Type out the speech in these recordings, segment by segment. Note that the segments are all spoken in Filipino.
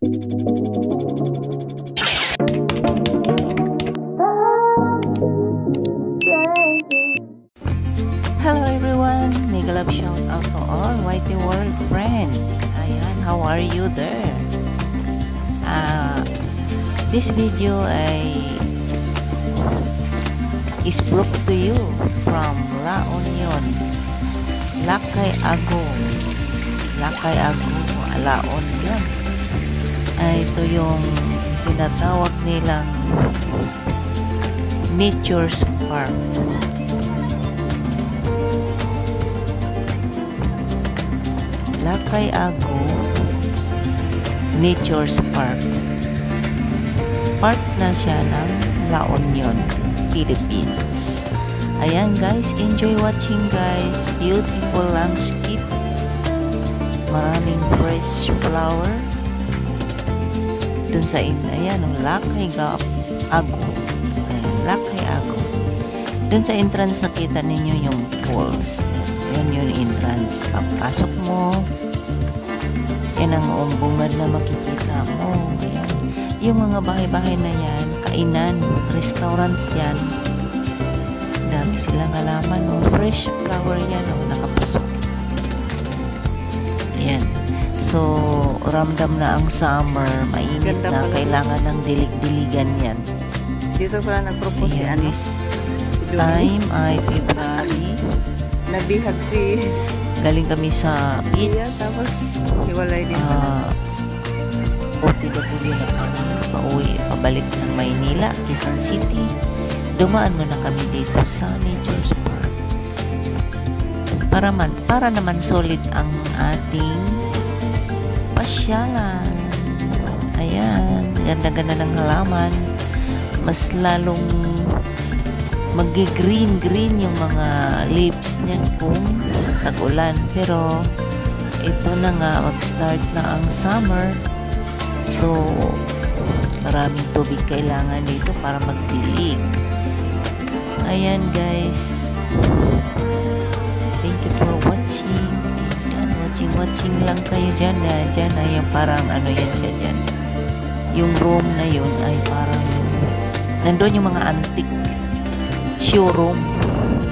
Hello everyone, mega love shout out to all Whitey World friend. Ayan, how are you there? This video is brought to you from La Union, Lakay Agong, Alaon yun. Ito yung tinatawag nilang Nature's Park. Lakay Agong Nature's Park. Part na siya ng La Union, Philippines. Ayan guys, enjoy watching guys. Beautiful landscape. Maraming fresh flower. Dun sa ayan, Lakay Agong. Ayan, Lakay Agong. Dun sa entrance nakita ninyo yung falls. Yan yung entrance. Pagpasok mo, yan ang umbungad na makikita mo. Ayan. Yung mga bahay-bahay na yan, kainan, restaurant yan. Dami silang halaman, no? Fresh flower yan, no? Nakapasok. Ayan. So, ramdam na ang summer, mainit na, kailangan ng dilig-diligan yan. Dito pala nag-propose si Anis. Time ay February. Nabihag si... Galing kami sa beach. Yeah, tapos hiwalay din OTW na kami. Pauwi, pabalik ng Maynila, Quezon City. Dumaan muna kami dito sa Nature's Park. Para naman solid ang ating pasyalan. Ayan, ganda-ganda ng halaman. Mas lalong mag-green yung mga leaves niyan kung tag-ulan. Pero ito na nga, mag-start na ang summer. So, maraming tubig kailangan dito para magdilig. Ayan guys. Thank you for watching. Ayan, watching lang kayo dyan. Dyan ay yung parang ano yan siya dyan. Yung room na yun ay parang nandun yung mga antique showroom.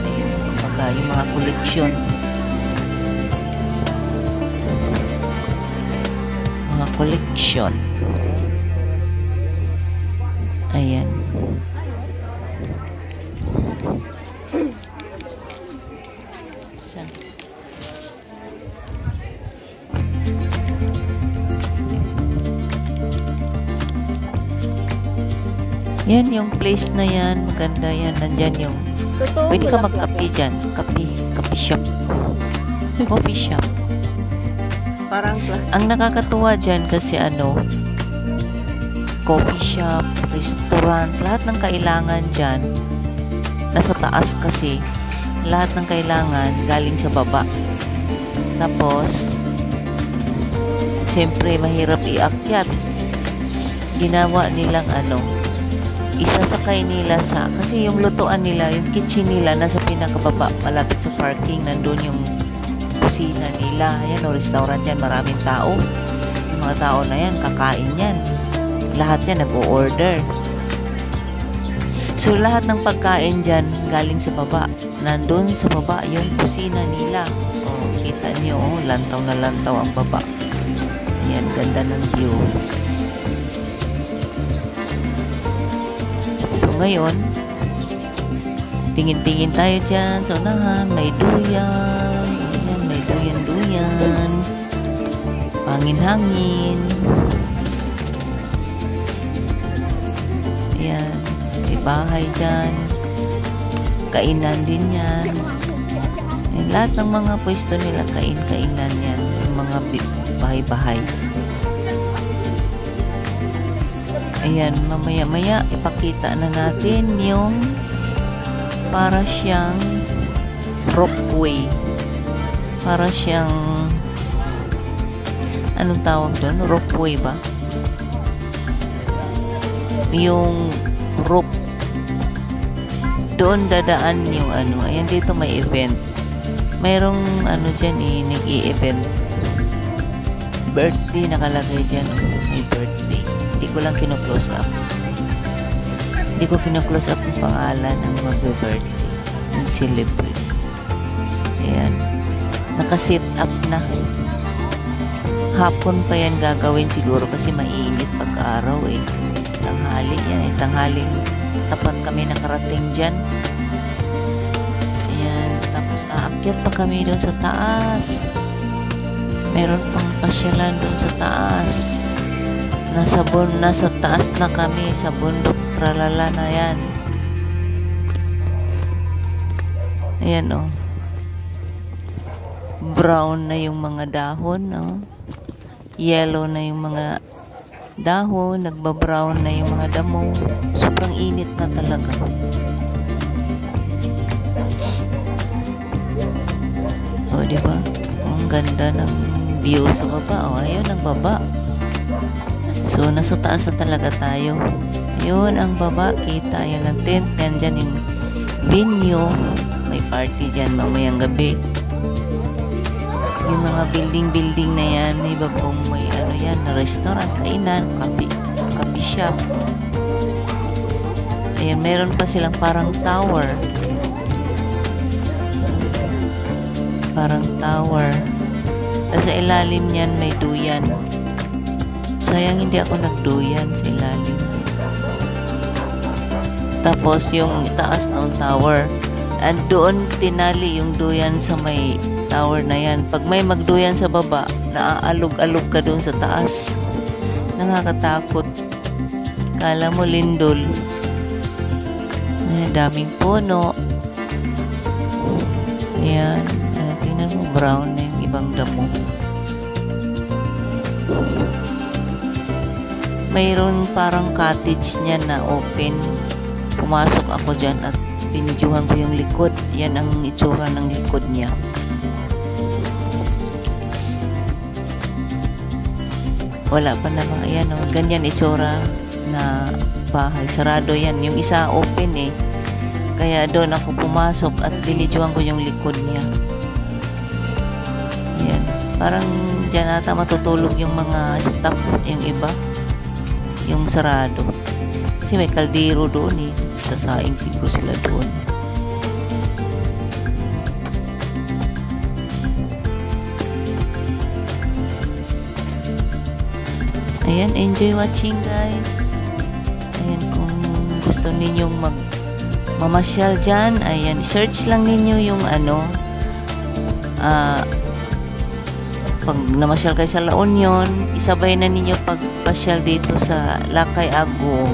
Ayun, kumbaga yung mga collection. Mga collection. Ayan. Yan yung place na yan, maganda yan. Nandyan yung pwede ka magkape dyan. Kape shop. Coffee shop. Parang plastic. Ang nakakatuwa dyan kasi coffee shop, restaurant, lahat ng kailangan dyan nasa taas kasi lahat ng kailangan galing sa baba. Tapos siyempre mahirap iakyat. Ginawa nilang isasakay nila kasi yung lutuan nila, yung kitchen nila nasa pinakababa, malapit sa parking, nandun yung kusina nila. Ayan restaurant yan, maraming tao. Yung mga tao na yan, kakain yan. Lahat yan nag-o-order. So lahat ng pagkain dyan galing sa baba. Nandun sa baba yung kusina nila. Kita nyo, lantaw na lantaw ang baba. Yan, ganda ng view. So ngayon, tingin-tingin tayo dyan sa unahan. May duyan. Ayan, may duyan-duyan. Hangin-hangin. Ayan, may bahay dyan. Kainan din yan. Ayan, lahat ng mga pwesto nila, kainan yan. Yung mga bahay-bahay. Ayan, mamaya-maya ipakita na natin yung para siyang ropeway. Para siyang anong tawag doon? Ropeway ba? Yung rope. Doon dadaan yung ayan dito may event. Mayroong dyan nag-i-event. Birthday nakalagay dyan. May birthday. ko lang kino-close up. Hindi ko kino-close up yung pangalan ng magbe-birthday, ng celebrate. Ayan. Naka-sit up na. Hapon pa yan gagawin siguro kasi mainit pag-araw eh. Tanghali yan eh. Tanghaling tapat kami nakarating dyan. Ayan. Tapos aakyat pa kami doon sa taas. Meron pang pasyalan doon sa taas. Nasa taas na kami sa bundok. Tralala na yan. Ayan oh. Brown na yung mga dahon oh. Yellow na yung mga dahon, nagbabrown na yung mga damo. Sobrang init na talaga. O, diba? Ang ganda ng view sa baba. O, ayun ang baba. So, nasa taas na talaga tayo. Ayun ang baba. Kita yun ang tent. Yan dyan yung venue. May party dyan mamayang gabi. Yung mga building na yan, iba pong may ano yan, restaurant, kainan, coffee shop. Ayan, meron pa silang parang tower. Parang tower. Tapos sa ilalim niyan may duyan. Sayang hindi ako nagduyan sa ilalim. Tapos yung taas ng tower, doon tinali yung duyan sa may tower na yan. Pag may magduyan sa baba, naaalog-alog ka doon sa taas. Nakakatakot. Kala mo lindol. Daming puno. Ayan. Tingnan mo, brown na yung ibang damo. Mayroon parang cottage niya na open. Pumasok ako dyan at binidyohan ko yung likod. Yan ang itsura ng likod niya. Wala pa namang, ayan o, ganyan itsura na bahay. Sarado yan. Yung isa open eh. Kaya doon ako pumasok at binidyohan ko yung likod niya. Ayan. Parang dyan ata matutulog yung mga staff, yung iba. Yung sarado. Kasi may kaldero doon eh. Sasaing siguro sila doon. Ayan, enjoy watching guys. Ayan, kung gusto ninyong mamasyal dyan, ayan, search lang ninyo yung ano, pag namasyal kayo sa La Union, isabay na ninyo pagpasyal dito sa Lakay Ago.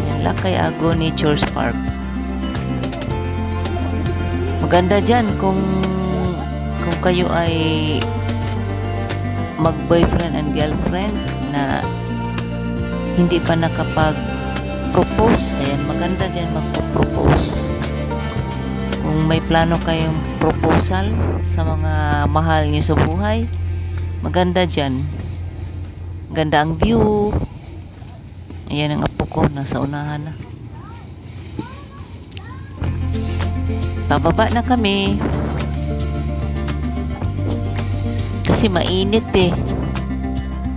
Ayan, Lakay Ago Nature Park. Maganda dyan kung kayo ay mag-boyfriend and girlfriend na hindi pa nakapag-propose. Ayan, maganda dyan mag-propose. Kung may plano kayong proposal sa mga mahal niyo sa buhay, maganda dyan. Ganda ang view. Ayan ang apo ko, nasa unahan na. Bababa na kami. Kasi mainit eh.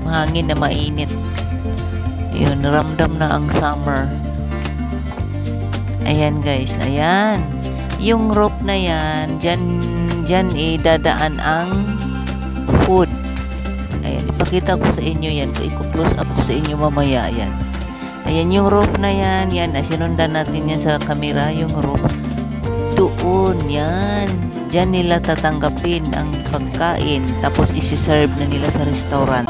Mahangin na mainit. Yun, ramdam na ang summer. Ayan guys, ayan. Yung rope na yan, dyan dadaan ang food. Ayan, ipakita ko sa inyo yan. I-close up ko sa inyo mamaya yan. Ayan yung rope na yan. Yan, sinundan natin yan sa camera. Yung rope. Doon, yan. Diyan nila tatanggapin ang pagkain tapos isi-serve na nila sa restaurant.